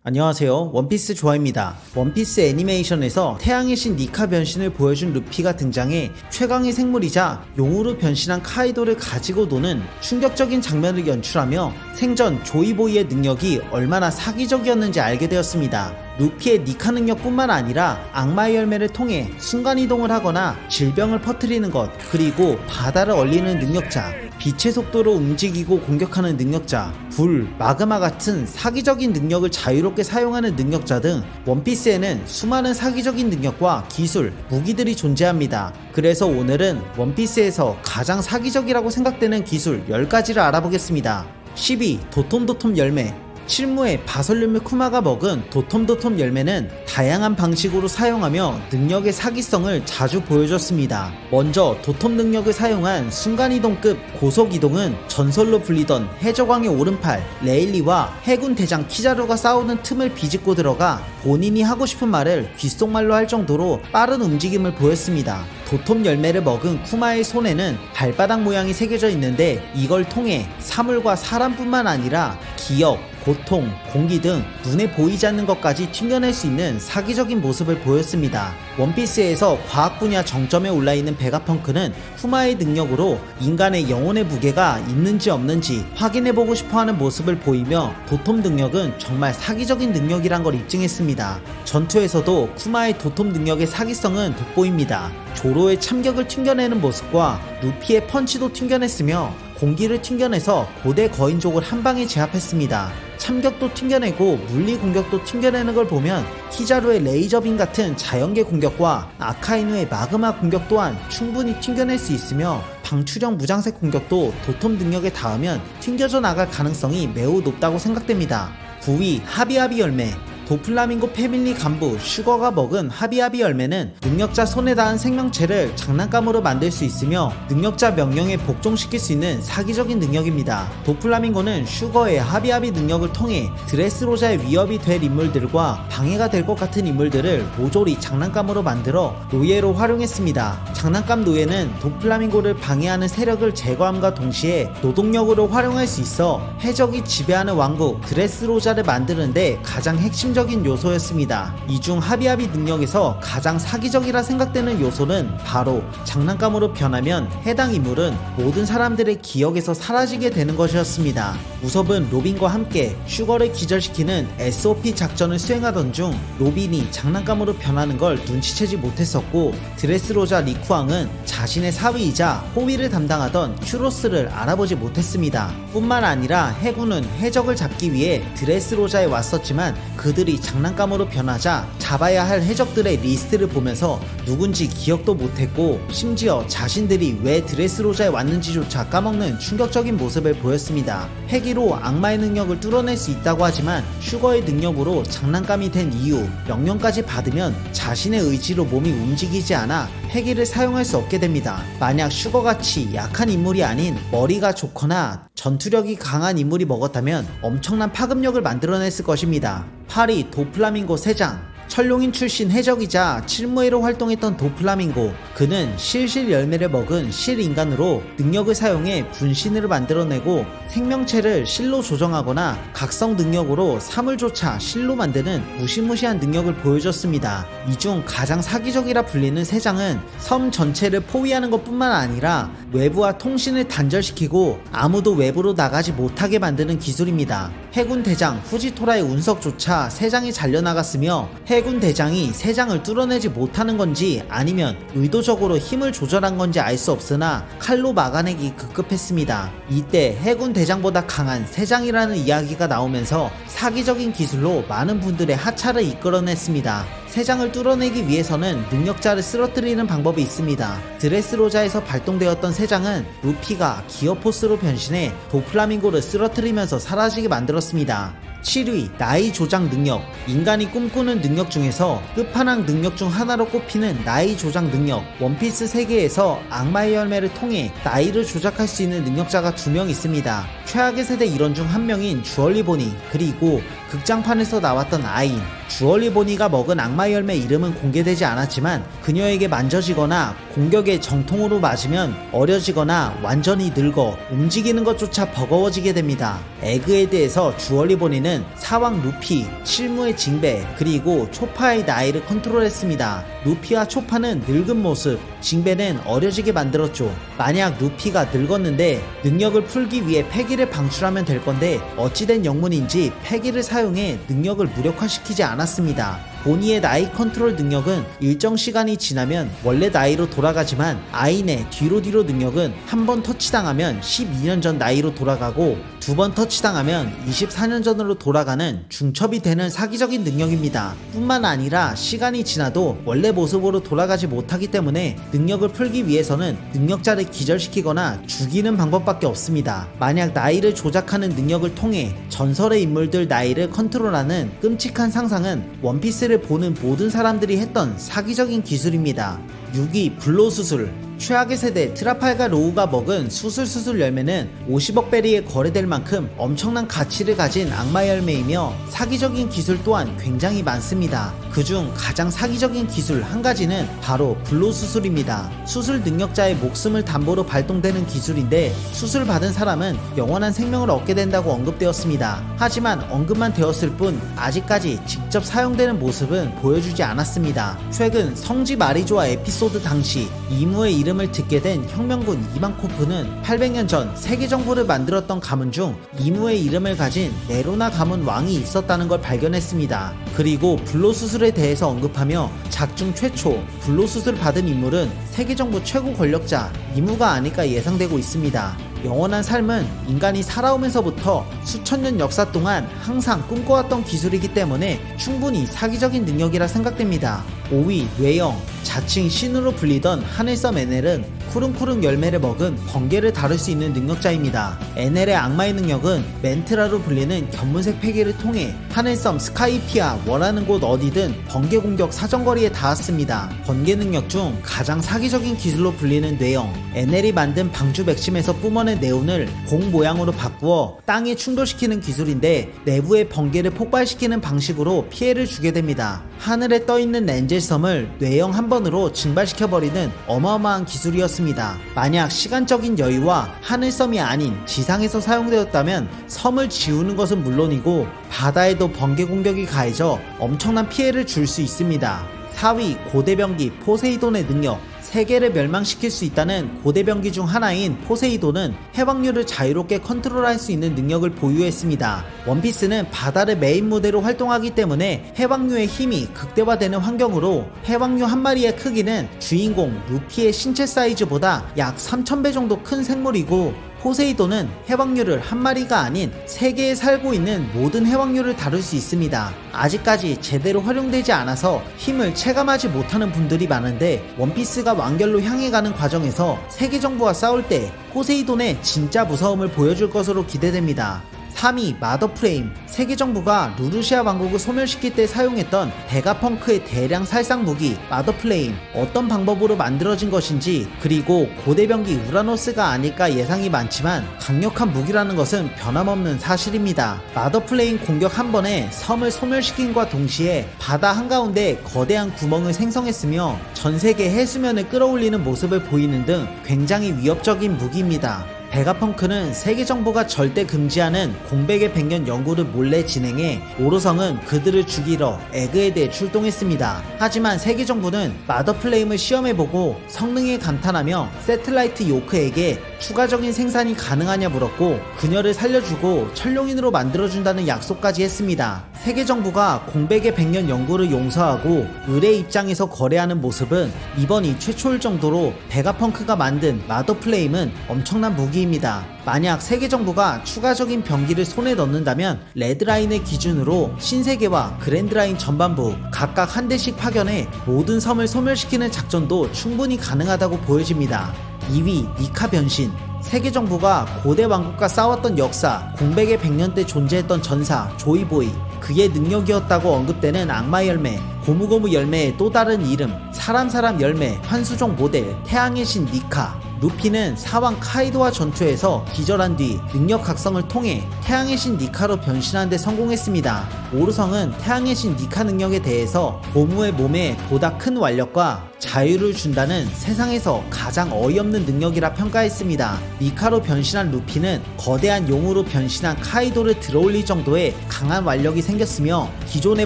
안녕하세요, 원피스 조아입니다. 원피스 애니메이션에서 태양의 신 니카 변신을 보여준 루피가 등장해 최강의 생물이자 용으로 변신한 카이도를 가지고 노는 충격적인 장면을 연출하며 생전 조이보이의 능력이 얼마나 사기적이었는지 알게 되었습니다. 루피의 니카 능력뿐만 아니라 악마의 열매를 통해 순간이동을 하거나 질병을 퍼뜨리는 것, 그리고 바다를 얼리는 능력자, 빛의 속도로 움직이고 공격하는 능력자, 불, 마그마 같은 사기적인 능력을 자유롭게 사용하는 능력자 등 원피스에는 수많은 사기적인 능력과 기술, 무기들이 존재합니다. 그래서 오늘은 원피스에서 가장 사기적이라고 생각되는 기술 10가지를 알아보겠습니다. 10위 도톰도톰 열매. 실무의 바솔륨의 쿠마가 먹은 도톰도톰 열매는 다양한 방식으로 사용하며 능력의 사기성을 자주 보여줬습니다. 먼저 도톰 능력을 사용한 순간이동급 고속이동은 전설로 불리던 해적왕의 오른팔 레일리와 해군 대장 키자루가 싸우는 틈을 비집고 들어가 본인이 하고 싶은 말을 귓속말로 할 정도로 빠른 움직임을 보였습니다. 도톰 열매를 먹은 쿠마의 손에는 발바닥 모양이 새겨져 있는데 이걸 통해 사물과 사람뿐만 아니라 기억, 고통, 공기 등 눈에 보이지 않는 것까지 튕겨낼 수 있는 사기적인 모습을 보였습니다. 원피스에서 과학 분야 정점에 올라있는 베가펑크는 쿠마의 능력으로 인간의 영혼의 무게가 있는지 없는지 확인해보고 싶어하는 모습을 보이며 도톰 능력은 정말 사기적인 능력이란 걸 입증했습니다. 전투에서도 쿠마의 도톰 능력의 사기성은 돋보입니다. 조로의 참격을 튕겨내는 모습과 루피의 펀치도 튕겨냈으며 공기를 튕겨내서 고대 거인족을 한방에 제압했습니다. 참격도 튕겨내고 물리 공격도 튕겨내는 걸 보면 키자루의 레이저빔 같은 자연계 공격과 아카이누의 마그마 공격 또한 충분히 튕겨낼 수 있으며 방출형 무장색 공격도 도톰 능력에 닿으면 튕겨져 나갈 가능성이 매우 높다고 생각됩니다. 9위 하비하비 열매. 도플라밍고 패밀리 간부 슈거가 먹은 하비하비 열매는 능력자 손에 닿은 생명체를 장난감으로 만들 수 있으며 능력자 명령에 복종시킬 수 있는 사기적인 능력입니다. 도플라밍고는 슈거의 하비하비 능력을 통해 드레스로자의 위협이 될 인물들과 방해가 될 것 같은 인물들을 모조리 장난감으로 만들어 노예로 활용했습니다. 장난감 노예는 도플라밍고를 방해하는 세력을 제거함과 동시에 노동력으로 활용할 수 있어 해적이 지배하는 왕국 드레스로자를 만드는데 가장 핵심적인 요소였습니다. 이 중 하비하비 능력에서 가장 사기적이라 생각되는 요소는 바로 장난감으로 변하면 해당 인물은 모든 사람들의 기억에서 사라지게 되는 것이었습니다. 우섭은 로빈과 함께 슈거를 기절시키는 SOP 작전을 수행하던 중 로빈이 장난감으로 변하는 걸 눈치채지 못했었고 드레스로자 리쿠앙은 자신의 사위이자 호위를 담당하던 큐로스를 알아보지 못했습니다. 뿐만 아니라 해군은 해적을 잡기 위해 드레스로자에 왔었지만 그들이 장난감으로 변하자 잡아야 할 해적들의 리스트를 보면서 누군지 기억도 못했고 심지어 자신들이 왜 드레스로자에 왔는지조차 까먹는 충격적인 모습을 보였습니다. 패기로 악마의 능력을 뚫어낼 수 있다고 하지만 슈거의 능력으로 장난감이 된 이후 명령까지 받으면 자신의 의지로 몸이 움직이지 않아 패기를 사용할 수 없게 됩니다. 만약 슈거같이 약한 인물이 아닌 머리가 좋거나 전투력이 강한 인물이 먹었다면 엄청난 파급력을 만들어냈을 것입니다. 8위 도플라밍고 세장. 철룡인 출신 해적이자 칠무회로 활동했던 도플라밍고, 그는 실실 열매를 먹은 실인간으로 능력을 사용해 분신을 만들어내고 생명체를 실로 조정하거나 각성 능력으로 사물조차 실로 만드는 무시무시한 능력을 보여줬습니다. 이 중 가장 사기적이라 불리는 세장은 섬 전체를 포위하는 것 뿐만 아니라 외부와 통신을 단절시키고 아무도 외부로 나가지 못하게 만드는 기술입니다. 해군 대장 후지토라의 운석조차 세장이 잘려나갔으며 해군 대장이 세장을 뚫어내지 못하는 건지 아니면 의도적으로 힘을 조절한 건지 알 수 없으나 칼로 막아내기 급급했습니다. 이때 해군 대장보다 강한 세장이라는 이야기가 나오면서 사기적인 기술로 많은 분들의 하차를 이끌어냈습니다. 세장을 뚫어내기 위해서는 능력자를 쓰러뜨리는 방법이 있습니다. 드레스로자에서 발동되었던 세장은 루피가 기어포스로 변신해 도플라밍고를 쓰러뜨리면서 사라지게 만들었습니다. 7위 나이 조작 능력. 인간이 꿈꾸는 능력 중에서 끝판왕 능력 중 하나로 꼽히는 나이 조작 능력. 원피스 세계에서 악마의 열매를 통해 나이를 조작할 수 있는 능력자가 2명 있습니다. 최악의 세대 일원 중 한 명인 주얼리 보니, 그리고 극장판에서 나왔던 아인. 주얼리 보니가 먹은 악마 열매 이름은 공개되지 않았지만 그녀에게 만져지거나 공격에 정통으로 맞으면 어려지거나 완전히 늙어 움직이는 것조차 버거워지게 됩니다. 에그에 대해서 주얼리 보니는 사왕 루피, 실무의 징베, 그리고 초파의 나이를 컨트롤했습니다. 루피와 초파는 늙은 모습, 징베는 어려지게 만들었죠. 만약 루피가 늙었는데 능력을 풀기 위해 패기를 방출하면 될 건데 어찌된 영문인지 패기를 사용해 능력을 무력화시키지 않았습니다. 보니의 나이 컨트롤 능력은 일정 시간이 지나면 원래 나이로 돌아가지만 아인의 뒤로 능력은 한 번 터치당하면 12년 전 나이로 돌아가고 두 번 터치당하면 24년 전으로 돌아가는 중첩이 되는 사기적인 능력입니다. 뿐만 아니라 시간이 지나도 원래 모습으로 돌아가지 못하기 때문에 능력을 풀기 위해서는 능력자를 기절시키거나 죽이는 방법밖에 없습니다. 만약 나이를 조작하는 능력을 통해 전설의 인물들 나이를 컨트롤하는 끔찍한 상상은 원피스를 보는 모든 사람들이 했던 사기적인 기술입니다. 6위 불로수술. 최악의 세대 트라팔가 로우가 먹은 수술 열매는 50억 베리에 거래될 만큼 엄청난 가치를 가진 악마 열매이며 사기적인 기술 또한 굉장히 많습니다. 그중 가장 사기적인 기술 한 가지는 바로 불로수술입니다. 수술 능력자의 목숨을 담보로 발동되는 기술인데 수술 받은 사람은 영원한 생명을 얻게 된다고 언급되었습니다. 하지만 언급만 되었을 뿐 아직까지 직접 사용되는 모습은 보여주지 않았습니다. 최근 성지 마리조아 에피소드 당시 이무의 이름을 듣게 된 혁명군 이만코프는 800년 전 세계 정부를 만들었던 가문 중 이무의 이름을 가진 네로나 가문 왕이 있었다는 걸 발견했습니다. 그리고 불로수술에 대해서 언급하며 작중 최초 불로수술 받은 인물은 세계 정부 최고 권력자 이무가 아닐까 예상되고 있습니다. 영원한 삶은 인간이 살아오면서부터 수천 년 역사 동안 항상 꿈꿔왔던 기술이기 때문에 충분히 사기적인 능력이라 생각됩니다. 5위 뇌영. 자칭 신으로 불리던 하늘섬 에넬은 쿠릉쿠릉 열매를 먹은 번개를 다룰 수 있는 능력자입니다. 에넬의 악마의 능력은 멘트라로 불리는 견문색 패기를 통해 하늘섬 스카이피아 원하는 곳 어디든 번개 공격 사정거리에 닿았습니다. 번개 능력 중 가장 사기적인 기술로 불리는 뇌영. 에넬이 만든 방주 맥심에서 뿜어낸 네온을 공 모양으로 바꾸어 땅에 충돌시키는 기술인데 내부의 번개를 폭발시키는 방식으로 피해를 주게 됩니다. 하늘에 떠있는 렌젤섬을 뇌영 한 번으로 증발시켜버리는 어마어마한 기술이었습니다. 만약 시간적인 여유와 하늘섬이 아닌 지상에서 사용되었다면 섬을 지우는 것은 물론이고 바다에도 번개 공격이 가해져 엄청난 피해를 줄 수 있습니다. 4위 고대병기 포세이돈의 능력. 세계를 멸망시킬 수 있다는 고대병기 중 하나인 포세이돈은 해왕류를 자유롭게 컨트롤할 수 있는 능력을 보유했습니다. 원피스는 바다를 메인 무대로 활동하기 때문에 해왕류의 힘이 극대화되는 환경으로 해왕류 한 마리의 크기는 주인공 루피의 신체 사이즈보다 약 3000배 정도 큰 생물이고 포세이돈은 해왕류를 한 마리가 아닌 세계에 살고 있는 모든 해왕류를 다룰 수 있습니다. 아직까지 제대로 활용되지 않아서 힘을 체감하지 못하는 분들이 많은데 원피스가 완결로 향해 가는 과정에서 세계 정부와 싸울 때 포세이돈의 진짜 무서움을 보여줄 것으로 기대됩니다. 3위 마더프레임. 세계 정부가 루루시아 왕국을 소멸시킬 때 사용했던 베가펑크의 대량 살상 무기 마더플레임. 어떤 방법으로 만들어진 것인지 그리고 고대병기 우라노스가 아닐까 예상이 많지만 강력한 무기라는 것은 변함없는 사실입니다. 마더플레임 공격 한 번에 섬을 소멸시킨과 동시에 바다 한가운데 거대한 구멍을 생성했으며 전세계 해수면을 끌어올리는 모습을 보이는 등 굉장히 위협적인 무기입니다. 베가펑크는 세계 정부가 절대 금지하는 공백의 백년 연구를 몰래 진행해 오로성은 그들을 죽이러 에그에 대해 출동했습니다. 하지만 세계 정부는 마더플레임을 시험해보고 성능에 감탄하며 세틀라이트 요크에게 추가적인 생산이 가능하냐 물었고 그녀를 살려주고 천룡인으로 만들어준다는 약속까지 했습니다. 세계 정부가 공백의 백년 연구를 용서하고 을의 입장에서 거래하는 모습은 이번이 최초일 정도로 베가펑크가 만든 마더플레임은 엄청난 무기입니다. 만약 세계 정부가 추가적인 병기를 손에 넣는다면 레드라인의 기준으로 신세계와 그랜드라인 전반부 각각 한 대씩 파견해 모든 섬을 소멸시키는 작전도 충분히 가능하다고 보여집니다. 2위 니카 변신. 세계 정부가 고대 왕국과 싸웠던 역사, 공백의 100년 때 존재했던 전사 조이보이, 그의 능력이었다고 언급되는 악마 열매, 고무고무 열매의 또 다른 이름, 사람 열매, 환수종 모델, 태양의 신 니카. 루피는 사왕 카이도와 전투에서 기절한 뒤 능력 각성을 통해 태양의 신 니카로 변신하는 데 성공했습니다. 오르성은 태양의 신 니카 능력에 대해서 고무의 몸에 보다 큰 완력과 자유를 준다는 세상에서 가장 어이없는 능력이라 평가했습니다. 니카로 변신한 루피는 거대한 용으로 변신한 카이도를 들어올릴 정도의 강한 완력이 생겼으며 기존에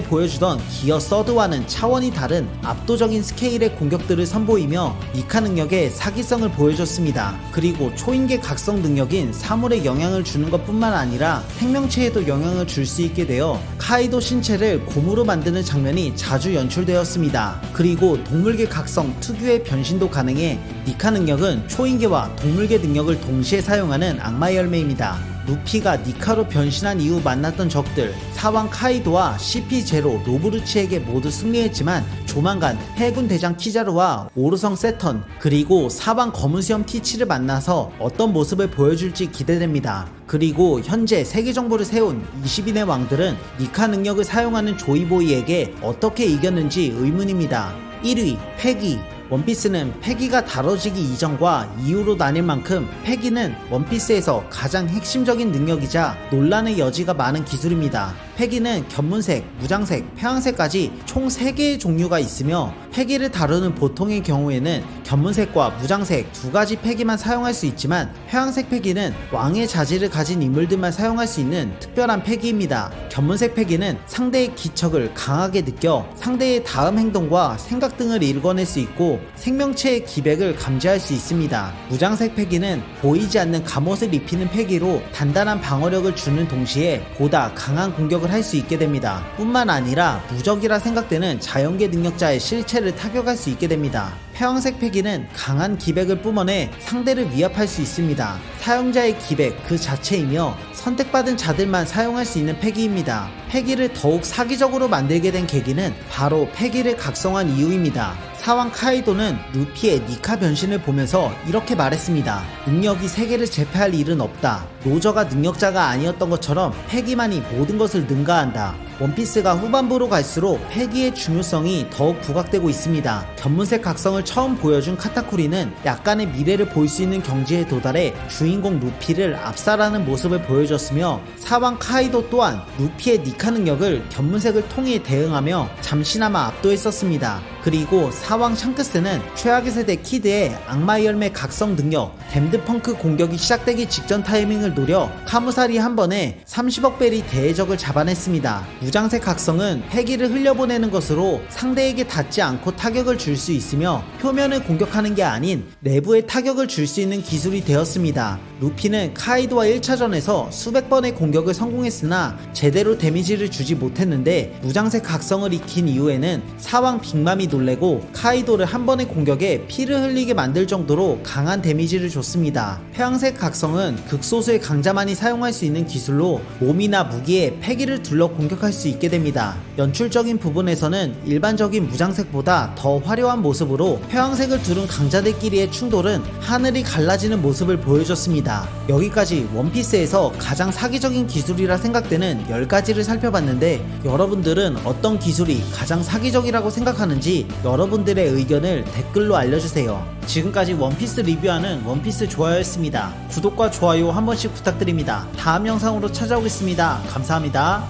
보여주던 기어 서드와는 차원이 다른 압도적인 스케일의 공격들을 선보이며 니카 능력의 사기성을 보여줬습니다. 그리고 초인계 각성 능력인 사물에 영향을 주는 것 뿐만 아니라 생명체에도 영향을 줄 수 있게 되어 카이도 신체를 고무로 만드는 장면이 자주 연출되었습니다. 그리고 동물계 각성 특유의 변신도 가능해 니카 능력은 초인계와 동물계 능력을 동시에 사용하는 악마의 열매입니다. 루피가 니카로 변신한 이후 만났던 적들 사왕 카이도와 CP0 로브루치에게 모두 승리했지만 조만간 해군 대장 키자루와 오르성 세턴 그리고 사왕 검은 수염 티치를 만나서 어떤 모습을 보여줄지 기대됩니다. 그리고 현재 세계 정보를 세운 20인의 왕들은 니카 능력을 사용하는 조이보이에게 어떻게 이겼는지 의문입니다. 1위 패기. 원피스는 패기가 다뤄지기 이전과 이후로 나뉠 만큼 패기는 원피스에서 가장 핵심적인 능력이자 논란의 여지가 많은 기술입니다. 패기는 견문색, 무장색, 폐왕색까지 총 3개의 종류가 있으며 패기를 다루는 보통의 경우에는 견문색과 무장색 2가지 패기만 사용할 수 있지만 폐왕색 패기는 왕의 자질을 가진 인물들만 사용할 수 있는 특별한 패기입니다. 견문색 패기는 상대의 기척을 강하게 느껴 상대의 다음 행동과 생각 등을 읽어낼 수 있고 생명체의 기백을 감지할 수 있습니다. 무장색 패기는 보이지 않는 갑옷을 입히는 패기로 단단한 방어력을 주는 동시에 보다 강한 공격을 할 수 있게 됩니다. 뿐만 아니라 무적이라 생각되는 자연계 능력자의 실체를 타격할 수 있게 됩니다. 폐왕색 패기는 강한 기백을 뿜어내 상대를 위협할 수 있습니다. 사용자의 기백 그 자체이며 선택받은 자들만 사용할 수 있는 패기입니다. 패기를 더욱 사기적으로 만들게 된 계기는 바로 패기를 각성한 이유입니다. 사왕 카이도는 루피의 니카 변신을 보면서 이렇게 말했습니다. 능력이 세계를 제패할 일은 없다. 로저가 능력자가 아니었던 것처럼 패기만이 모든 것을 능가한다. 원피스가 후반부로 갈수록 패기의 중요성이 더욱 부각되고 있습니다. 견문색 각성을 처음 보여준 카타쿠리는 약간의 미래를 볼 수 있는 경지에 도달해 주인공 루피를 압살하는 모습을 보여줬으며 사왕 카이도 또한 루피의 니카 능력을 견문색을 통해 대응하며 잠시나마 압도했었습니다. 그리고 사왕 샹크스는 최악의 세대 키드의 악마의 열매 각성 능력 댐드펑크 공격이 시작되기 직전 타이밍을 노려 카무사리 한 번에 30억 벨이 대적을 잡아냈습니다. 무장색 각성은 패기를 흘려보내는 것으로 상대에게 닿지 않고 타격을 줄 수 있으며 표면을 공격하는 게 아닌 내부에 타격을 줄 수 있는 기술이 되었습니다. 루피는 카이도와 1차전에서 수백 번의 공격을 성공했으나 제대로 데미지를 주지 못했는데 무장색 각성을 익힌 이후에는 사왕 빅맘이 놀래고 카이도를 한 번의 공격에 피를 흘리게 만들 정도로 강한 데미지를 줬습니다. 폐왕색 각성은 극소수의 강자만이 사용할 수 있는 기술로 몸이나 무기에 패기를 둘러 공격할 수 있게 됩니다. 연출적인 부분에서는 일반적인 무장색보다 더 화려한 모습으로 폐왕색을 두른 강자들끼리의 충돌은 하늘이 갈라지는 모습을 보여줬습니다. 여기까지 원피스에서 가장 사기적인 기술이라 생각되는 10가지를 살펴봤는데 여러분들은 어떤 기술이 가장 사기적이라고 생각하는지 여러분들의 의견을 댓글로 알려주세요. 지금까지 원피스 리뷰하는 원피스 좋아요였습니다. 구독과 좋아요 한 번씩 부탁드립니다. 다음 영상으로 찾아오겠습니다. 감사합니다.